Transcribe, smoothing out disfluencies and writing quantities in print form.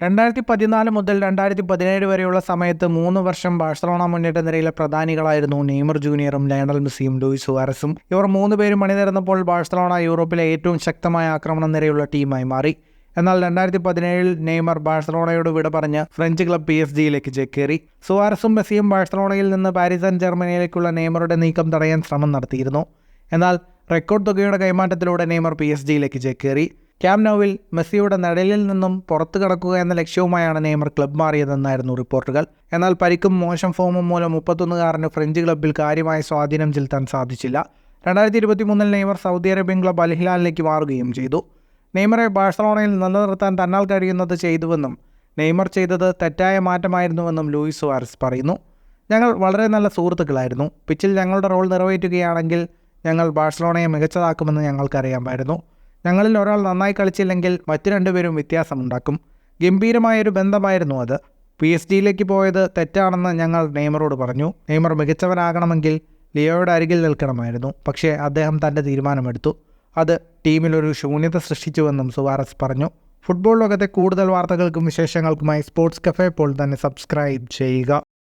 2014 മുതൽ 2017 വരെയുള്ള സമയത്ത് 3 വർഷം ബാഴ്സലോണ മുന്നേറ്റ നിരയിലെ പ്രധാനികളായിരുന്നു നെയ്മർ ജൂനിയറും ലയണൽ മെസ്സിയും ലൂയിസ് സുവാരസും. ഇവർ 3 പേരും അണിനിരന്നപ്പോൾ ബാഴ്സലോണ യൂറോപ്പിലെ ഏറ്റവും ശക്തമായ ആക്രമണ നിരയുള്ള ടീമായി മാറി. എന്നാൽ 2017 നെയ്മർ ബാഴ്സലോണയോട് വിട പറഞ്ഞ് ഫ്രഞ്ച് ക്ലബ് PSG ചേക്കേറി. സുവാരസും മെസ്സിയും ബാഴ്സലോണയിൽ നിന്ന് പാരീസ് സെന്റ് ജർമ്മനിയിലേക്കുള്ള നെയ്മറുടെ നീക്കം തടയാൻ ശ്രമം നടത്തിയിരുന്നു. എന്നാൽ റെക്കോർഡ് തുകയുടെ കൈമാറ്റത്തിലൂടെ നെയ്മർ PSG ചേക്കേറി. ക്യാമ്പ് നൗവിൽ മെസ്സിയുടെ നിഴലിൽ നിന്നും പുറത്തു കടക്കുക എന്ന ലക്ഷ്യവുമായാണ് നെയ്മർ ക്ലബ് മാറിയതെന്നായിരുന്നു റിപ്പോർട്ടുകൾ. എന്നാൽ പരിക്കും മോശം ഫോമും മൂലം 31കാരന് ഫ്രഞ്ച് ക്ലബ്ബിൽ കാര്യമായ സ്വാധീനം ചെലുത്താൻ സാധിച്ചില്ല. 2023 നെയ്മർ സൗദി അറേബ്യൻ ക്ലബ് അൽ ഹിലാലിലേക്ക് മാറുകയും ചെയ്തു. നെയ്മറെ ബാഴ്സലോണയിൽ നിലനിർത്താൻ തന്നാൽ കഴിയുന്നത് ചെയ്തുവെന്നും നെയ്മർ ചെയ്തത് തെറ്റായ മാറ്റമായിരുന്നുവെന്നും ലൂയിസ് സുവാരസ് പറയുന്നു. ഞങ്ങൾ വളരെ നല്ല സുഹൃത്തുക്കളായിരുന്നു. പിച്ചിൽ ഞങ്ങളുടെ റോൾ നിറവേറ്റുകയാണെങ്കിൽ ഞങ്ങൾ ബാഴ്സലോണയെ മികച്ചതാക്കുമെന്ന് ഞങ്ങൾക്കറിയാമായിരുന്നു. ഞങ്ങളിൽ ഒരാൾ നന്നായി കളിച്ചില്ലെങ്കിൽ മറ്റു രണ്ടുപേരും വ്യത്യാസമുണ്ടാക്കും. ഗംഭീരമായൊരു ബന്ധമായിരുന്നു അത്. PSG പോയത് തെറ്റാണെന്ന് ഞങ്ങൾ നെയ്മറോട് പറഞ്ഞു. നെയ്മർ മികച്ചവനാകണമെങ്കിൽ ലിയോയുടെ അരികിൽ നിൽക്കണമായിരുന്നു. പക്ഷേ അദ്ദേഹം തൻ്റെ തീരുമാനമെടുത്തു. അത് ടീമിലൊരു ശൂന്യത സൃഷ്ടിച്ചുവെന്നും സുവാരസ് പറഞ്ഞു. ഫുട്ബോൾ ലോകത്തെ കൂടുതൽ വാർത്തകൾക്കും വിശേഷങ്ങൾക്കുമായി സ്പോർട്സ് കഫേ ഇപ്പോൾ തന്നെ സബ്സ്ക്രൈബ് ചെയ്യുക.